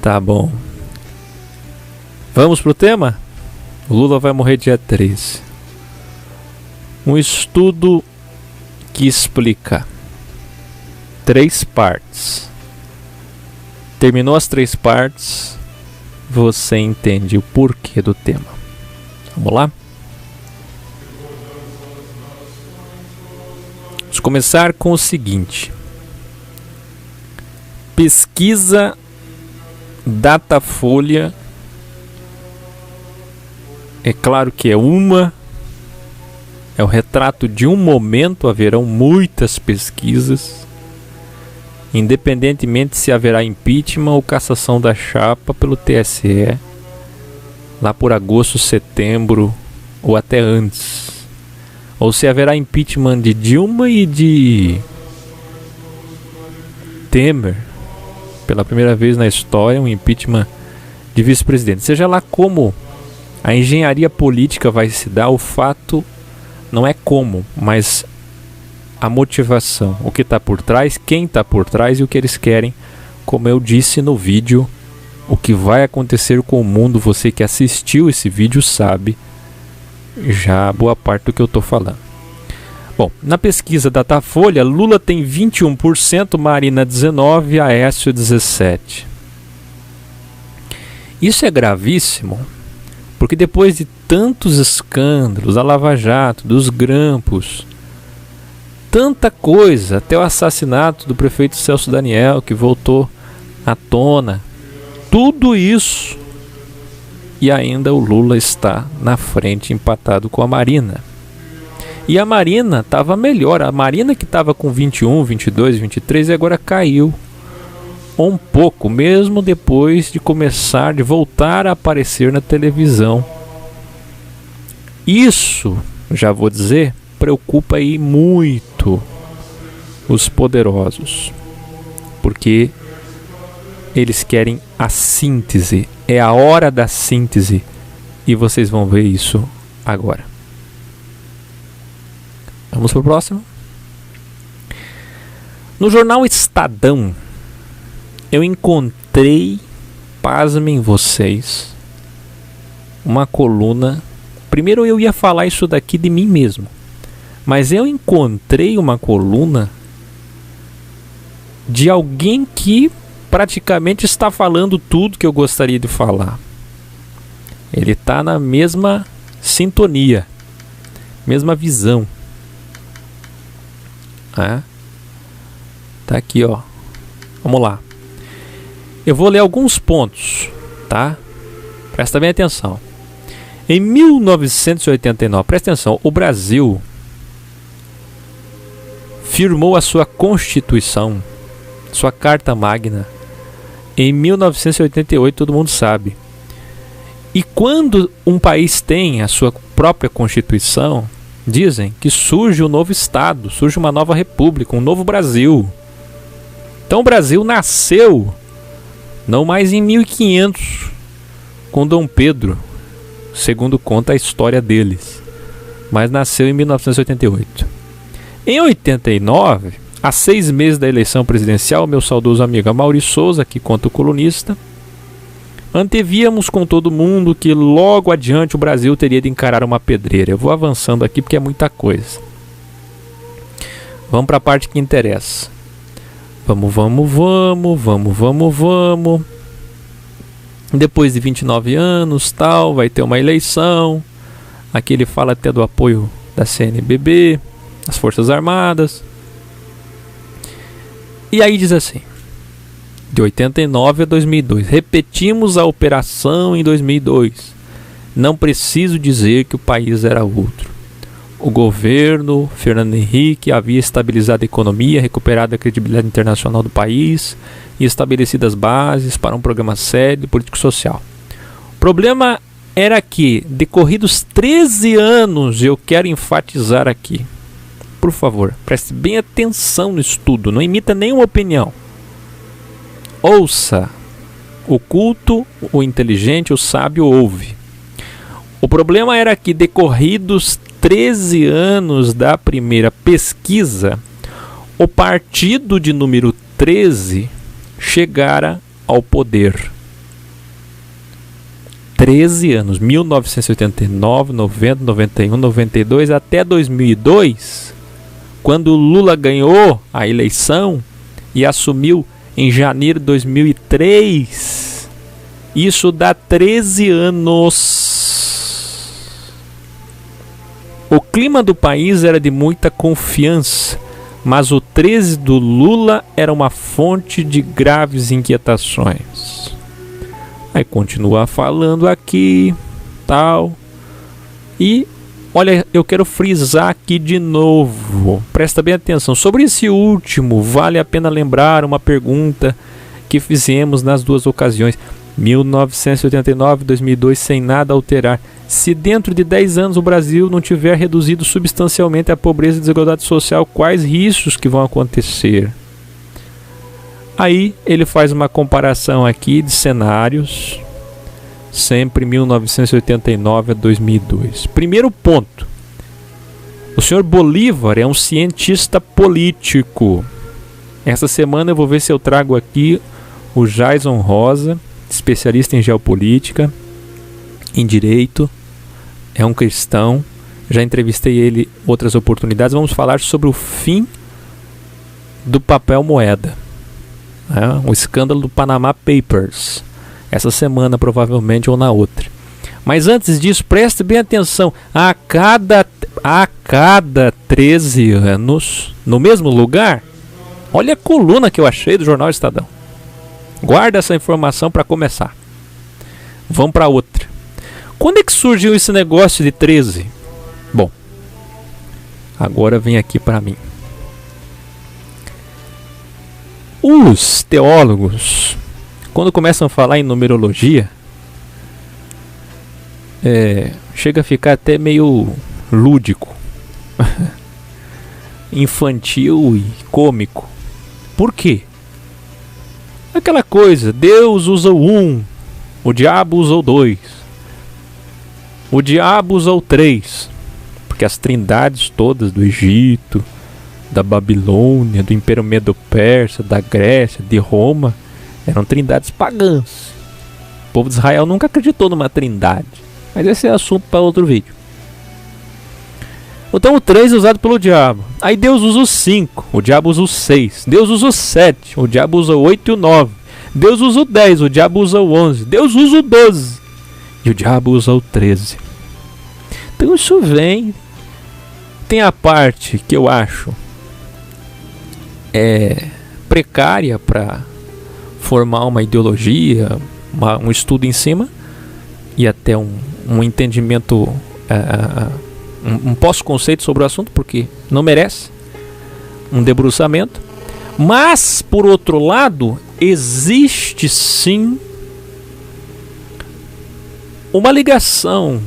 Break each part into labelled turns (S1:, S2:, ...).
S1: Tá bom. Vamos pro tema? O Lula vai morrer dia 13. Um estudo que explica 3 partes. Terminou as 3 partes, você entende o porquê do tema. Vamos lá? Vamos começar com o seguinte. Pesquisa Datafolha. É claro que é o retrato de um momento, haverão muitas pesquisas, independentemente se haverá impeachment ou cassação da chapa pelo TSE, lá por agosto, setembro ou até antes, ou se haverá impeachment de Dilma e de Temer, pela primeira vez na história, um impeachment de vice-presidente. Seja lá como a engenharia política vai se dar, o fato não é como, mas a motivação, o que está por trás, quem está por trás e o que eles querem. Como eu disse no vídeo, o que vai acontecer com o mundo, você que assistiu esse vídeo sabe já boa parte do que eu estou falando. Bom, na pesquisa Datafolha, Lula tem 21%, Marina 19%, Aécio 17%. Isso é gravíssimo, porque depois de tantos escândalos, a Lava Jato, dos grampos, tanta coisa, até o assassinato do prefeito Celso Daniel, que voltou à tona, tudo isso, e ainda o Lula está na frente, empatado com a Marina. E a Marina estava melhor, a Marina que estava com 21, 22, 23 e agora caiu um pouco, mesmo depois de voltar a aparecer na televisão. Isso, já vou dizer, preocupa aí muito os poderosos, porque eles querem a síntese, é a hora da síntese, e vocês vão ver isso agora. Vamos para o próximo. No jornal Estadão, eu encontrei, pasmem vocês, uma coluna. Primeiro eu ia falar isso daqui de mim mesmo, mas eu encontrei uma coluna de alguém que praticamente está falando tudo que eu gostaria de falar. Ele está na mesma sintonia, mesma visão. Tá aqui, ó. Vamos lá. Eu vou ler alguns pontos, tá? Presta bem atenção. Em 1989, presta atenção, o Brasil firmou a sua Constituição, sua Carta Magna, em 1988, todo mundo sabe. E quando um país tem a sua própria Constituição, dizem que surge um novo Estado, surge uma nova república, um novo Brasil. Então o Brasil nasceu não mais em 1500, com Dom Pedro, segundo conta a história deles, mas nasceu em 1988. Em 89, a 6 meses da eleição presidencial, meu saudoso amigo Amaury Souza, que conta o colunista, antevíamos com todo mundo que logo adiante o Brasil teria de encarar uma pedreira. Eu vou avançando aqui porque é muita coisa. Vamos para a parte que interessa. Vamos. Depois de 29 anos, tal, vai ter uma eleição. Aqui ele fala até do apoio da CNBB, das Forças Armadas. E aí diz assim: de 89 a 2002, repetimos a operação em 2002. Não preciso dizer que o país era outro. O governo Fernando Henrique havia estabilizado a economia, recuperado a credibilidade internacional do país e estabelecido as bases para um programa sério de político-social. O problema era que, decorridos 13 anos, eu quero enfatizar aqui, por favor, preste bem atenção no estudo, não imita nenhuma opinião. Ouça, o culto, o inteligente, o sábio ouve. O problema era que, decorridos 13 anos da primeira pesquisa, o partido de número 13 chegara ao poder. 13 anos, 1989, 90, 91, 92 até 2002, quando Lula ganhou a eleição e assumiu em janeiro de 2003. Isso dá 13 anos. O clima do país era de muita confiança, mas o 13 do Lula era uma fonte de graves inquietações. Aí continua falando aqui, tal. E, olha, eu quero frisar aqui de novo. Presta bem atenção. Sobre esse último, vale a pena lembrar uma pergunta que fizemos nas duas ocasiões. 1989 e 2002, sem nada alterar. Se dentro de 10 anos o Brasil não tiver reduzido substancialmente a pobreza e desigualdade social, quais riscos que vão acontecer? Aí ele faz uma comparação aqui de cenários, sempre 1989 a 2002. Primeiro ponto. O senhor Bolívar é um cientista político. Essa semana eu vou ver se eu trago aqui o Jason Rosa, especialista em geopolítica, em direito, é um cristão. Já entrevistei ele em outras oportunidades. Vamos falar sobre o fim do papel moeda. O escândalo do Panama Papers, essa semana provavelmente ou na outra. Mas antes disso, preste bem atenção. A cada 13 anos, no mesmo lugar, olha a coluna que eu achei do Jornal Estadão. Guarda essa informação para começar. Vamos para outra. Quando é que surgiu esse negócio de 13? Bom, agora vem aqui para mim. Os teólogos, quando começam a falar em numerologia, chega a ficar até meio lúdico, infantil e cômico. Por quê? Aquela coisa, Deus usa o 1, o diabo usa o 2, o diabo usa o 3, porque as trindades todas do Egito, da Babilônia, do Império Medo-Persa, da Grécia, de Roma, eram trindades pagãs. O povo de Israel nunca acreditou numa trindade, mas esse é assunto para outro vídeo. Então o 3 é usado pelo diabo. Aí Deus usa o 5, o diabo usa o 6. Deus usa o 7, o diabo usa o 8 e o 9. Deus usa o 10, o diabo usa o 11. Deus usa o 12 e o diabo usa o 13. Então isso vem. Tem a parte que eu acho precária para formar uma ideologia, um estudo em cima e até um entendimento, um pós-conceito sobre o assunto, porque não merece um debruçamento. Mas, por outro lado, existe sim uma ligação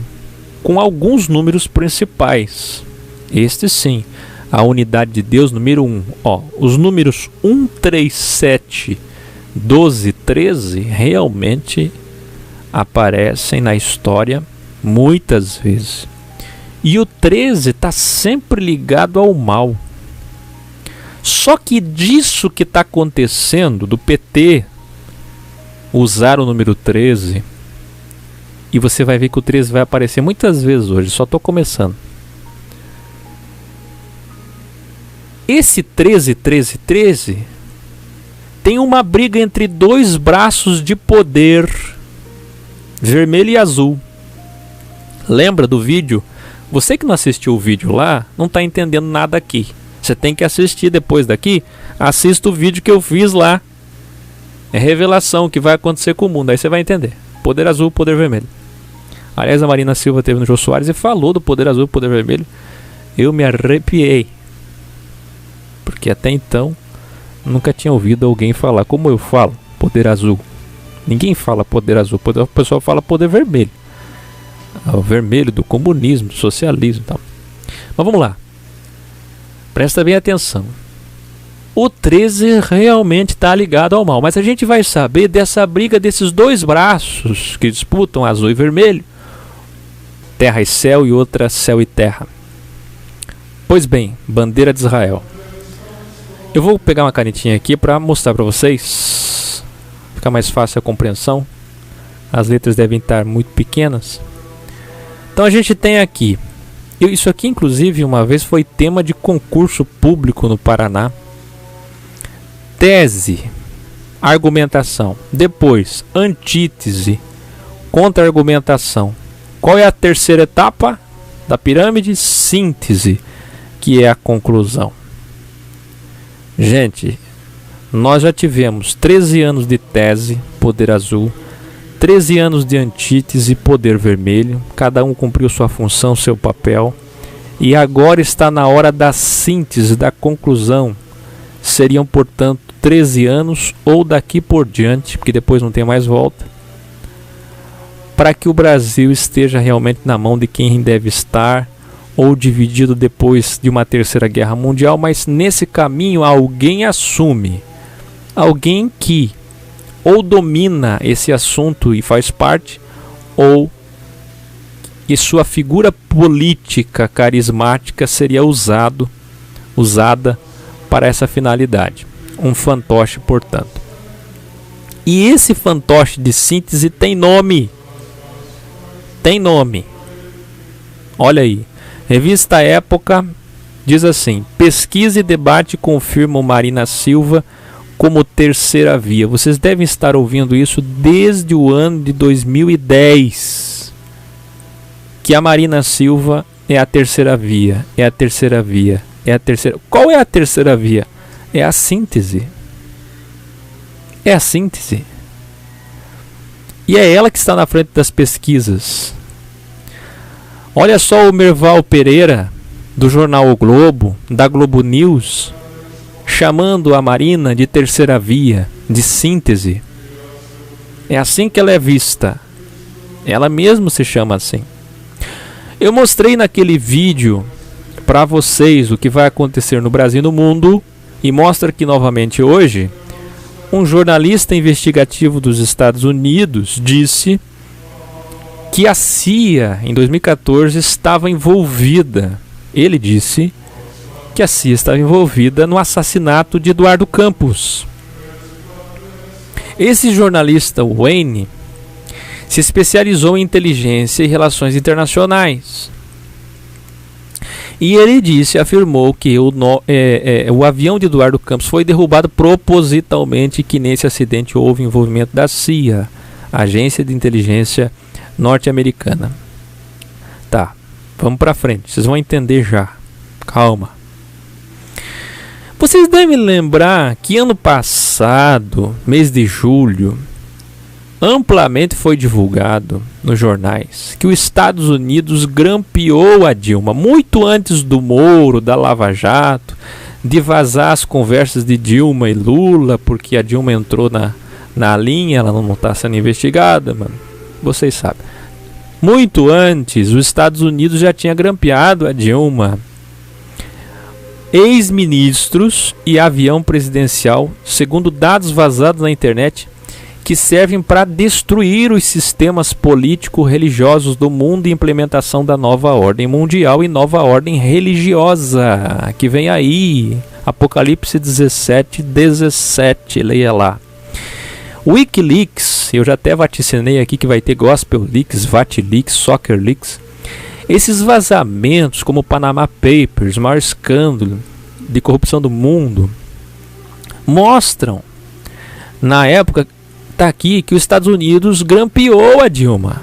S1: com alguns números principais. Este sim, a unidade de Deus, número 1. Os números 1, 3, 7, 12, 13 realmente aparecem na história muitas vezes. E o 13 está sempre ligado ao mal. Só que disso que está acontecendo, do PT usar o número 13, e você vai ver que o 13 vai aparecer muitas vezes hoje, só estou começando. Esse 13, 13, 13 tem uma briga entre dois braços de poder, vermelho e azul. Lembra do vídeo? Você que não assistiu o vídeo lá, não está entendendo nada aqui. Você tem que assistir depois daqui. Assista o vídeo que eu fiz lá. É revelação que vai acontecer com o mundo. Aí você vai entender. Poder azul, poder vermelho. Aliás, a Marina Silva teve no Jô Soares e falou do poder azul e poder vermelho. Eu me arrepiei. Porque até então nunca tinha ouvido alguém falar como eu falo, poder azul. Ninguém fala poder azul. O pessoal fala poder vermelho. O vermelho do comunismo, do socialismo e tal. Mas vamos lá. Presta bem atenção. O 13 realmente está ligado ao mal. Mas a gente vai saber dessa briga desses dois braços que disputam azul e vermelho. Terra e céu e outra céu e terra. Pois bem, bandeira de Israel. Eu vou pegar uma canetinha aqui para mostrar para vocês. Ficar mais fácil a compreensão. as letras devem estar muito pequenas. Então a gente tem aqui, isso aqui inclusive uma vez foi tema de concurso público no Paraná. Tese, argumentação, depois antítese, contra-argumentação. Qual é a terceira etapa da pirâmide? Síntese, que é a conclusão. Gente, nós já tivemos 13 anos de tese, poder azul, 13 anos de antítese, poder vermelho. Cada um cumpriu sua função, seu papel. E agora está na hora da síntese, da conclusão. Seriam, portanto, 13 anos ou daqui por diante, porque depois não tem mais volta, para que o Brasil esteja realmente na mão de quem deve estar, ou dividido depois de uma terceira guerra mundial. Mas nesse caminho alguém assume, alguém que ou domina esse assunto e faz parte, ou que sua figura política carismática seria usada para essa finalidade. Um fantoche, portanto. E esse fantoche de síntese tem nome. Tem nome. Olha aí. Revista Época diz assim: pesquisa e debate confirmam Marina Silva como terceira via. Vocês devem estar ouvindo isso desde o ano de 2010. Que a Marina Silva é a terceira via. É a terceira via. É a terceira. Qual é a terceira via? É a síntese. É a síntese. E é ela que está na frente das pesquisas. Olha só o Merval Pereira, do jornal O Globo, da Globo News, chamando a Marina de terceira via, de síntese. É assim que ela é vista. Ela mesma se chama assim. Eu mostrei naquele vídeo para vocês o que vai acontecer no Brasil e no mundo, e mostra aqui novamente hoje. Um jornalista investigativo dos Estados Unidos disse que a CIA, em 2014, estava envolvida. Ele disse que a CIA estava envolvida no assassinato de Eduardo Campos. Esse jornalista, Wayne, se especializou em inteligência e relações internacionais. E ele afirmou que o avião de Eduardo Campos foi derrubado propositalmente, que nesse acidente houve envolvimento da CIA, Agência de Inteligência Norte-Americana. Tá, vamos pra frente, vocês vão entender já. Calma. Vocês devem lembrar que ano passado, mês de julho, amplamente foi divulgado nos jornais que os Estados Unidos grampeou a Dilma muito antes do Moro, da Lava Jato, de vazar as conversas de Dilma e Lula, porque a Dilma entrou na linha, ela não está sendo investigada, mano. Vocês sabem. Muito antes, os Estados Unidos já tinha grampeado a Dilma. Ex-ministros e avião presidencial, segundo dados vazados na internet, que servem para destruir os sistemas político-religiosos do mundo e implementação da nova ordem mundial e nova ordem religiosa, que vem aí, Apocalipse 17:17, leia lá. Wikileaks, eu já até vaticinei aqui que vai ter Gospel Leaks, Vatleaks, Soccer Leaks. Esses vazamentos, como o Panama Papers, o maior escândalo de corrupção do mundo, mostram, na época, tá aqui, que os Estados Unidos grampeou a Dilma.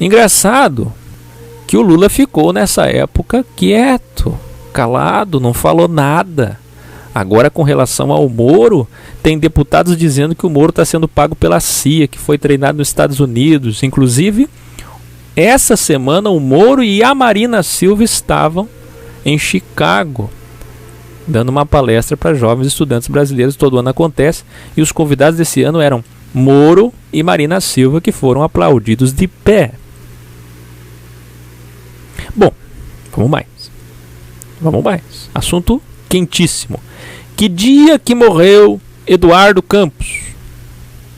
S1: Engraçado que o Lula ficou nessa época quieto, calado, não falou nada. Agora, com relação ao Moro, tem deputados dizendo que o Moro está sendo pago pela CIA, que foi treinado nos Estados Unidos. Inclusive, essa semana o Moro e a Marina Silva estavam em Chicago, dando uma palestra para jovens estudantes brasileiros. Todo ano acontece, e os convidados desse ano eram Moro e Marina Silva, que foram aplaudidos de pé. Bom, vamos mais. Assunto quentíssimo. Que dia que morreu Eduardo Campos?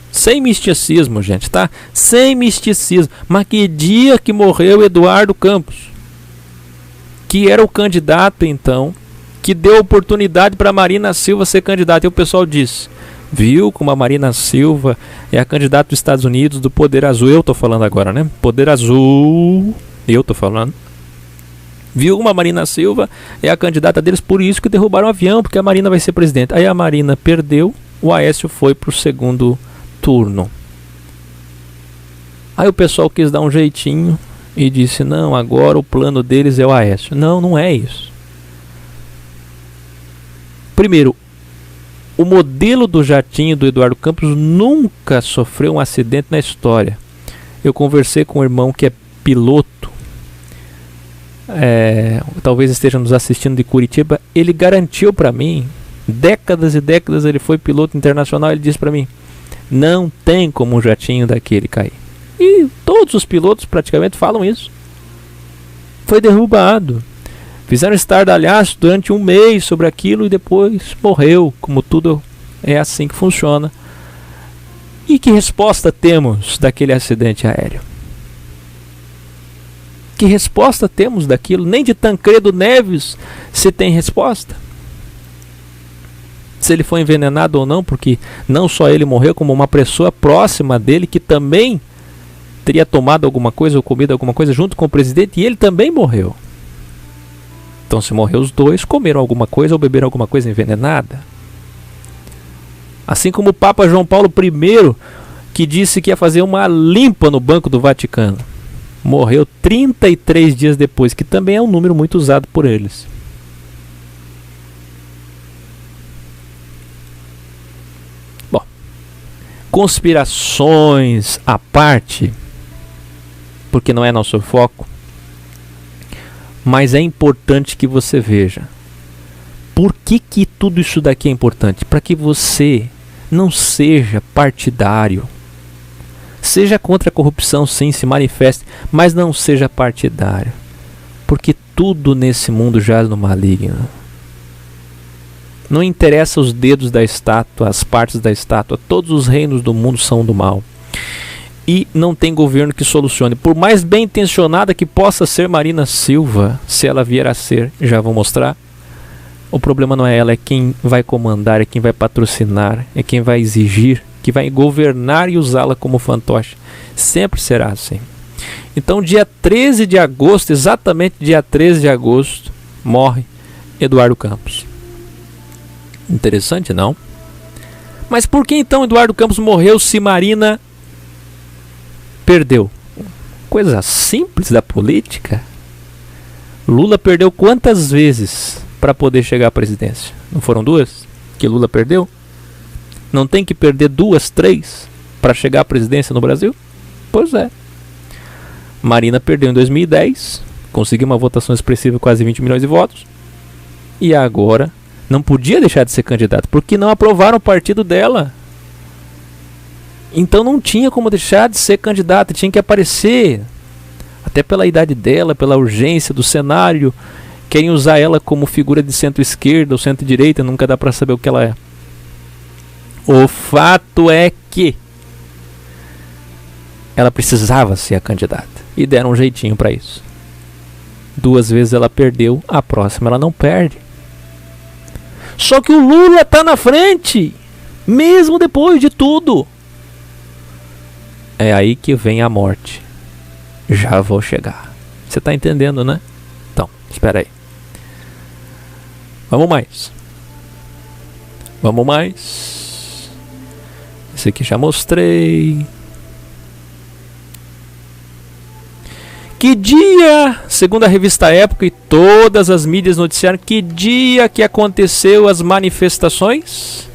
S1: Sem misticismo, gente, tá? Sem misticismo. Mas que dia que morreu Eduardo Campos? Que era o candidato, então, que deu oportunidade para Marina Silva ser candidata. E o pessoal disse: Viu como a Marina Silva é a candidata dos Estados Unidos do Poder Azul. Eu tô falando agora, né? Poder Azul. Eu tô falando. Viu como a Marina Silva é a candidata deles, por isso que derrubaram o avião, porque a Marina vai ser presidente. Aí a Marina perdeu, o Aécio foi pro segundo turno. Aí o pessoal quis dar um jeitinho e disse, não, agora o plano deles é o Aécio. Não, não é isso. Primeiro, o modelo do jatinho do Eduardo Campos nunca sofreu um acidente na história. Eu conversei com um irmão que é piloto, talvez esteja nos assistindo de Curitiba. Ele garantiu para mim, décadas e décadas ele foi piloto internacional, ele disse para mim, não tem como um jatinho daquele cair. E todos os pilotos praticamente falam isso. Foi derrubado. Fizeram estardalhaço durante um mês sobre aquilo e depois morreu, como tudo é assim que funciona. E que resposta temos daquele acidente aéreo? Que resposta temos daquilo? Nem de Tancredo Neves se tem resposta. Se ele foi envenenado ou não, porque não só ele morreu, como uma pessoa próxima dele que também teria tomado alguma coisa ou comido alguma coisa junto com o presidente, e ele também morreu. Então, se morreu os dois, comeram alguma coisa ou beberam alguma coisa envenenada. Assim como o Papa João Paulo I, que disse que ia fazer uma limpa no Banco do Vaticano, morreu 33 dias depois, que também é um número muito usado por eles. Bom, conspirações à parte, porque não é nosso foco, mas é importante que você veja. Por que tudo isso daqui é importante? Para que você não seja partidário. Seja contra a corrupção, sim, se manifeste, mas não seja partidário. Porque tudo nesse mundo jaz no maligno. Não interessa os dedos da estátua, as partes da estátua, todos os reinos do mundo são do mal. E não tem governo que solucione. Por mais bem intencionada que possa ser Marina Silva, se ela vier a ser, já vou mostrar, o problema não é ela, é quem vai comandar, é quem vai patrocinar, é quem vai exigir, que vai governar e usá-la como fantoche. Sempre será assim. Então, dia 13 de agosto, exatamente dia 13 de agosto, morre Eduardo Campos. Interessante, não? Mas por que então Eduardo Campos morreu se Marina perdeu? Coisa simples da política. Lula perdeu quantas vezes para poder chegar à presidência? Não foram duas que Lula perdeu? Não tem que perder 2, 3 para chegar à presidência no Brasil? Pois é. Marina perdeu em 2010, conseguiu uma votação expressiva, quase 20 milhões de votos, e agora não podia deixar de ser candidata, porque não aprovaram o partido dela. Então não tinha como deixar de ser candidata, tinha que aparecer. Até pela idade dela, pela urgência do cenário, querem usar ela como figura de centro-esquerda ou centro-direita, nunca dá para saber o que ela é. O fato é que ela precisava ser a candidata e deram um jeitinho para isso. 2 vezes ela perdeu, a próxima ela não perde. Só que o Lula está na frente, mesmo depois de tudo. É aí que vem a morte. Já vou chegar. Você está entendendo, né? Então, espera aí. Vamos mais. Vamos mais. Esse aqui já mostrei. Que dia, segundo a revista Época e todas as mídias noticiaram, que dia que aconteceu as manifestações?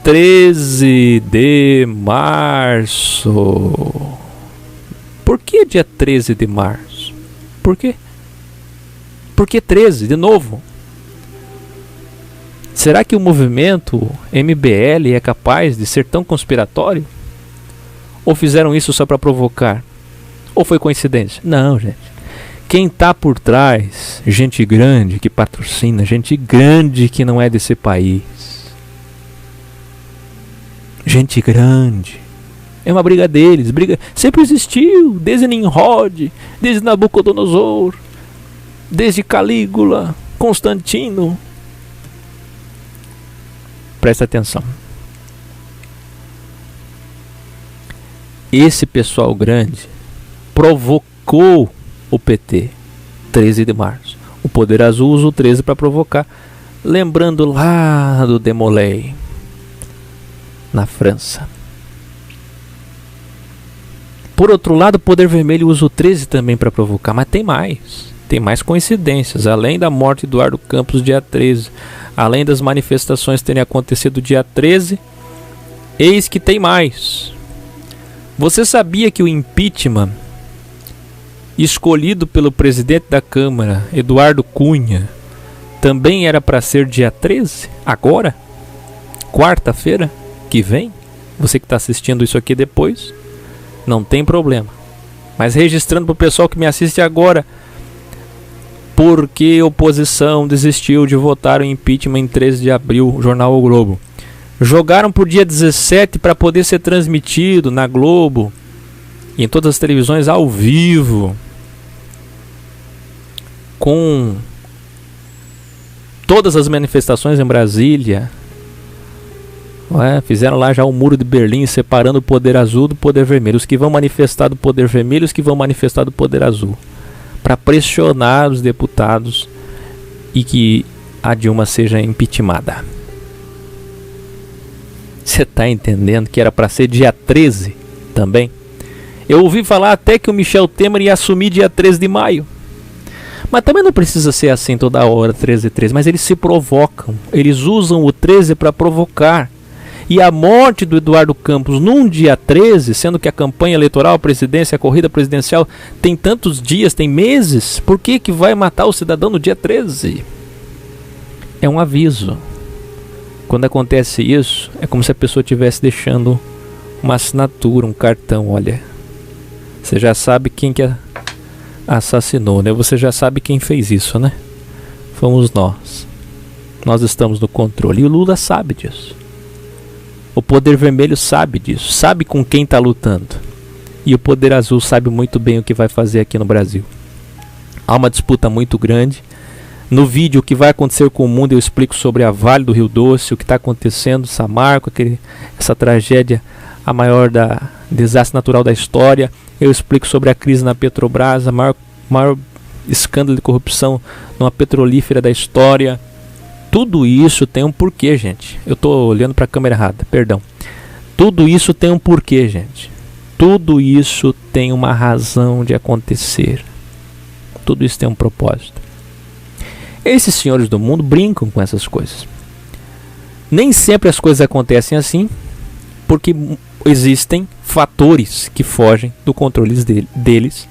S1: 13 de março. Por que dia 13 de março? Por quê? Por que 13? De novo. Será que o movimento MBL é capaz de ser tão conspiratório? Ou fizeram isso só para provocar? Ou foi coincidência? Não, gente. Quem está por trás, gente grande que patrocina, gente grande que não é desse país. Gente grande. É uma briga deles. Briga sempre existiu, desde Nimrod, desde Nabucodonosor, desde Calígula, Constantino. Presta atenção. esse pessoal grande provocou o PT, 13 de março. O Poder Azul usa o 13 para provocar. Lembrando lá do Demolay, na França. Por outro lado, o Poder Vermelho usa o 13 também para provocar, mas tem mais. Tem mais coincidências. Além da morte de Eduardo Campos, dia 13, além das manifestações terem acontecido dia 13, eis que tem mais. Você sabia que o impeachment escolhido pelo presidente da Câmara, Eduardo Cunha, também era para ser dia 13? Agora? Quarta-feira que vem? Você que está assistindo isso aqui depois, não tem problema. Mas registrando para o pessoal que me assiste agora, porque a oposição desistiu de votar o impeachment em 13 de abril, jornal O Globo. Jogaram por dia 17 para poder ser transmitido na Globo e em todas as televisões ao vivo, com todas as manifestações em Brasília. Fizeram lá já o muro de Berlim, separando o Poder Azul do Poder Vermelho. Os que vão manifestar do Poder Vermelho e os que vão manifestar do Poder Azul, para pressionar os deputados e que a Dilma seja impeachmentada. Você está entendendo que era para ser dia 13 também? Eu ouvi falar até que o Michel Temer ia assumir dia 13 de maio. Mas também não precisa ser assim toda hora, 13. Mas eles se provocam. Eles usam o 13 para provocar. E a morte do Eduardo Campos num dia 13, sendo que a campanha eleitoral, a presidência, a corrida presidencial tem tantos dias, tem meses, por que vai matar o cidadão no dia 13? É um aviso. Quando acontece isso, é como se a pessoa estivesse deixando uma assinatura, um cartão. Olha, você já sabe quem que assassinou, né? Você já sabe quem fez isso, né? Fomos nós. Nós estamos no controle. E o Lula sabe disso. O Poder Vermelho sabe disso. Sabe com quem está lutando. E o Poder Azul sabe muito bem o que vai fazer aqui no Brasil. Há uma disputa muito grande. No vídeo, o que vai acontecer com o mundo, eu explico sobre a Vale do Rio Doce, o que está acontecendo, Samarco, essa tragédia, a maior desastre natural da história. Eu explico sobre a crise na Petrobras, a maior escândalo de corrupção numa petrolífera da história. Tudo isso tem um porquê, gente. Eu estou olhando para a câmera errada, perdão. Tudo isso tem um porquê, gente. Tudo isso tem uma razão de acontecer. Tudo isso tem um propósito. Esses senhores do mundo brincam com essas coisas. Nem sempre as coisas acontecem assim, porque existem fatores que fogem do controle deles,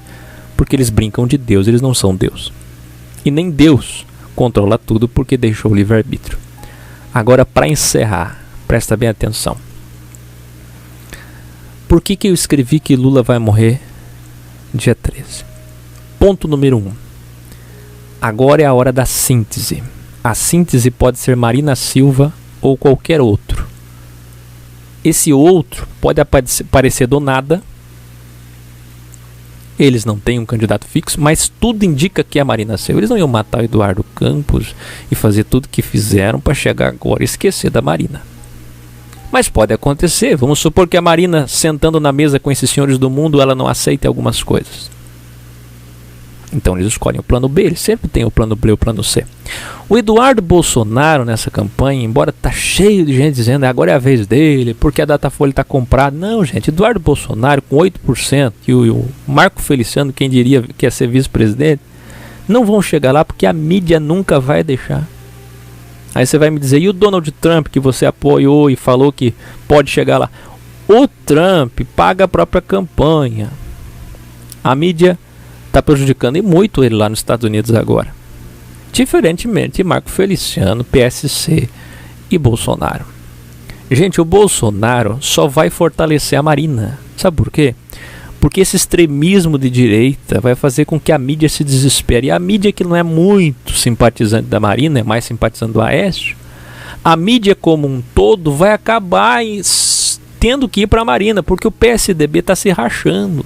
S1: porque eles brincam de Deus, eles não são Deus. E nem Deus controla tudo porque deixou o livre-arbítrio. Agora, para encerrar, presta bem atenção. Por que eu escrevi que Lula vai morrer dia 13? Ponto número 1. Agora é a hora da síntese. A síntese pode ser Marina Silva ou qualquer outro. Esse outro pode aparecer do nada. Eles não têm um candidato fixo, mas tudo indica que é a Marina Silva. Eles não iam matar o Eduardo Campos e fazer tudo que fizeram para chegar agora e esquecer da Marina. Mas pode acontecer. Vamos supor que a Marina, sentando na mesa com esses senhores do mundo, ela não aceite algumas coisas. Então eles escolhem o plano B, eles sempre têm o plano B e o plano C. O Eduardo Bolsonaro nessa campanha, embora tá cheio de gente dizendo agora é a vez dele, porque a Datafolha está comprada. Não, gente, Eduardo Bolsonaro com 8%, e o Marco Feliciano, quem diria que ia ser vice-presidente, não vão chegar lá porque a mídia nunca vai deixar. Aí você vai me dizer, e o Donald Trump que você apoiou e falou que pode chegar lá? O Trump paga a própria campanha. A mídia está prejudicando e muito ele lá nos Estados Unidos agora. Diferentemente de Marco Feliciano, PSC e Bolsonaro. Gente, o Bolsonaro só vai fortalecer a Marina. Sabe por quê? Porque esse extremismo de direita vai fazer com que a mídia se desespere. E a mídia que não é muito simpatizante da Marina, é mais simpatizante do Aécio, a mídia como um todo vai acabar tendo que ir para a Marina, porque o PSDB está se rachando.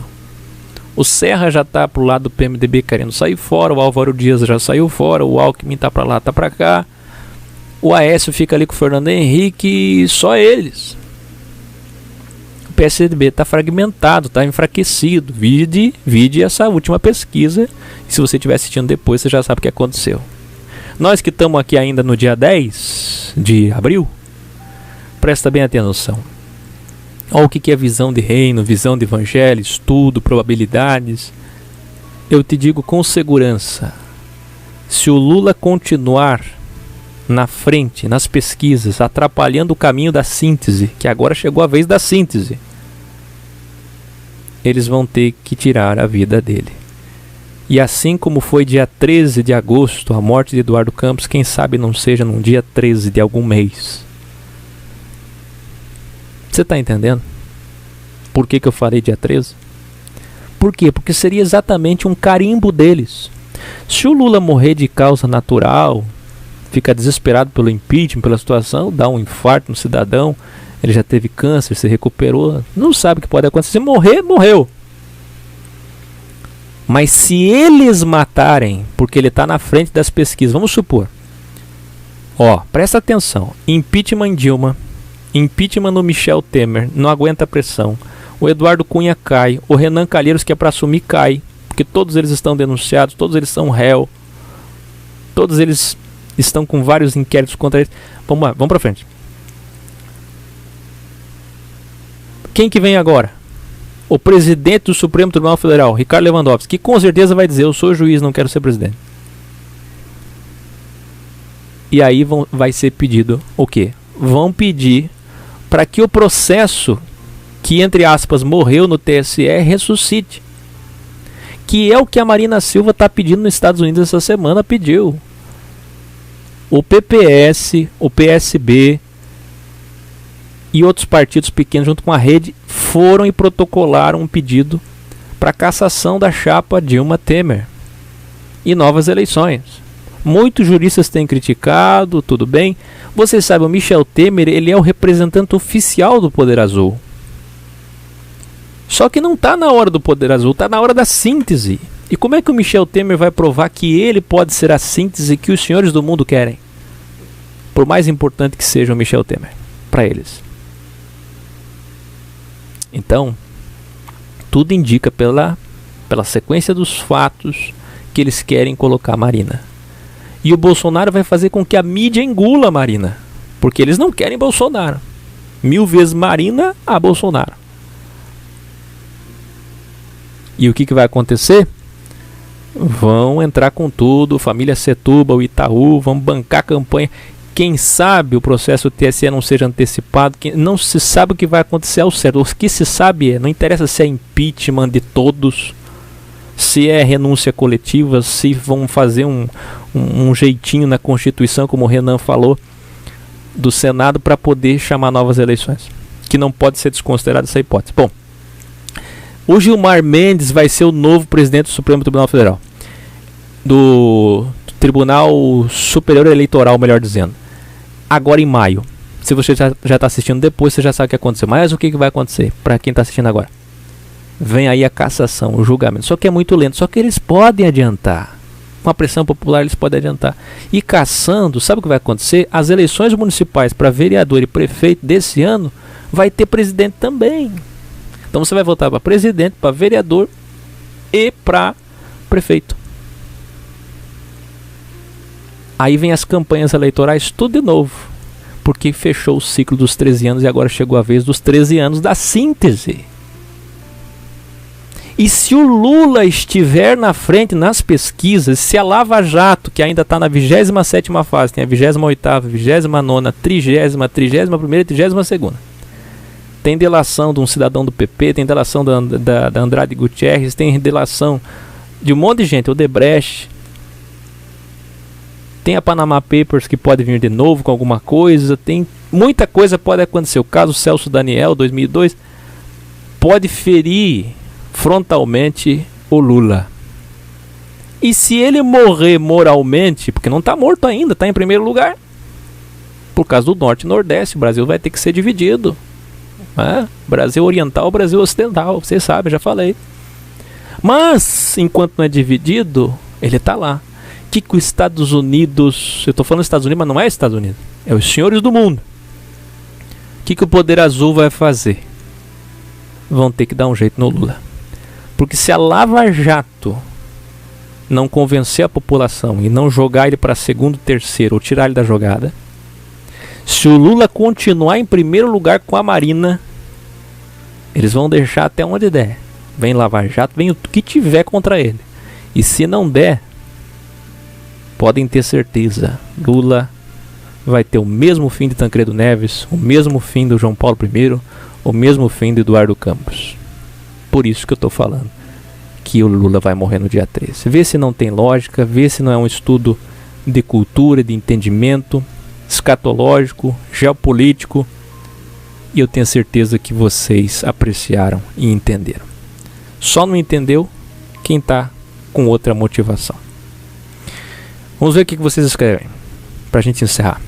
S1: O Serra já está pro lado do PMDB querendo sair fora, o Álvaro Dias já saiu fora, o Alckmin tá para lá, tá para cá. O Aécio fica ali com o Fernando Henrique e só eles. O PSDB está fragmentado, está enfraquecido. Vide essa última pesquisa. Se você estiver assistindo depois, você já sabe o que aconteceu. Nós que estamos aqui ainda no dia 10 de abril, presta bem atenção. Olha o que é visão de reino, visão de evangelho, estudo, probabilidades. Eu te digo com segurança, se o Lula continuar na frente, nas pesquisas, atrapalhando o caminho da síntese, que agora chegou a vez da síntese, eles vão ter que tirar a vida dele. E assim como foi dia 13 de agosto, a morte de Eduardo Campos, quem sabe não seja num dia 13 de algum mês. Você está entendendo? Por que eu falei dia 13? Por quê? Porque seria exatamente um carimbo deles. Se o Lula morrer de causa natural, fica desesperado pelo impeachment, pela situação, dá um infarto no cidadão, ele já teve câncer, se recuperou, não sabe o que pode acontecer. Se morrer, morreu. Mas se eles matarem, porque ele está na frente das pesquisas, vamos supor, presta atenção, impeachment em Dilma, impeachment no Michel Temer, não aguenta a pressão, o Eduardo Cunha cai, o Renan Calheiros, que é para assumir, cai, porque todos eles estão denunciados, todos eles são réu, todos eles estão com vários inquéritos contra eles. Vamos lá, vamos para frente. Quem que vem agora? O presidente do Supremo Tribunal Federal, Ricardo Lewandowski, que com certeza vai dizer: eu sou juiz, não quero ser presidente. E aí vai ser pedido o quê? Vão pedir para que o processo que, entre aspas, morreu no TSE ressuscite. Que é o que a Marina Silva está pedindo nos Estados Unidos essa semana, pediu. O PPS, o PSB e outros partidos pequenos, junto com a rede, foram e protocolaram um pedido para cassação da chapa Dilma Temer e novas eleições. Muitos juristas têm criticado, tudo bem. Vocês sabem, o Michel Temer, ele é o representante oficial do Poder Azul. Só que não está na hora do Poder Azul, está na hora da síntese. E como é que o Michel Temer vai provar que ele pode ser a síntese que os senhores do mundo querem? Por mais importante que seja o Michel Temer, para eles. Então, tudo indica pela sequência dos fatos que eles querem colocar a Marina. E o Bolsonaro vai fazer com que a mídia engula a Marina, porque eles não querem Bolsonaro. 1000 vezes Marina a Bolsonaro. E o que vai acontecer? Vão entrar com tudo, família Setúbal, Itaú, vão bancar a campanha. Quem sabe o processo TSE não seja antecipado, não se sabe o que vai acontecer ao certo. O que se sabe não interessa se é impeachment de todos, se é renúncia coletiva, se vão fazer um jeitinho na Constituição, como o Renan falou, do Senado para poder chamar novas eleições, que não pode ser desconsiderada essa hipótese. Bom, o Gilmar Mendes vai ser o novo presidente do Supremo Tribunal Federal, do Tribunal Superior Eleitoral, melhor dizendo, agora em maio. Se você já está assistindo depois, você já sabe o que aconteceu. Mas o que vai acontecer para quem está assistindo agora? Vem aí a cassação, o julgamento. Só que é muito lento, só que eles podem adiantar. Com a pressão popular eles podem adiantar. E cassando, sabe o que vai acontecer? As eleições municipais para vereador e prefeito desse ano vai ter presidente também. Então você vai votar para presidente, para vereador e para prefeito. Aí vem as campanhas eleitorais, tudo de novo. Porque fechou o ciclo dos 13 anos e agora chegou a vez dos 13 anos da síntese. E se o Lula estiver na frente nas pesquisas, se a Lava Jato, que ainda está na 27ª fase, tem a 28ª, 29ª, 30ª, 31ª e 32ª. Tem delação de um cidadão do PP, tem delação da Andrade Gutierrez, tem delação de um monte de gente, o Odebrecht. Tem a Panama Papers que pode vir de novo com alguma coisa, tem muita coisa pode acontecer. O caso Celso Daniel, 2002, pode ferir frontalmente o Lula. E se ele morrer moralmente, porque não está morto ainda, está em primeiro lugar, por causa do Norte e Nordeste, o Brasil vai ter que ser dividido. Brasil Oriental, Brasil Ocidental, vocês sabem, já falei. Mas, enquanto não é dividido, ele está lá. O que os Estados Unidos, eu estou falando Estados Unidos, mas não é Estados Unidos, é os senhores do mundo. O que o Poder Azul vai fazer? vão ter que dar um jeito no Lula. Porque se a Lava Jato não convencer a população e não jogar ele para segundo, terceiro ou tirar ele da jogada, se o Lula continuar em primeiro lugar com a Marina, eles vão deixar até onde der. Vem Lava Jato, vem o que tiver contra ele. E se não der, podem ter certeza, Lula vai ter o mesmo fim de Tancredo Neves, o mesmo fim do João Paulo I, o mesmo fim do Eduardo Campos. Por isso que eu estou falando que o Lula vai morrer no dia 13. Vê se não tem lógica, vê se não é um estudo de cultura, de entendimento, escatológico, geopolítico, e eu tenho certeza que vocês apreciaram e entenderam. Só não entendeu quem está com outra motivação. Vamos ver o que vocês escrevem, para a gente encerrar.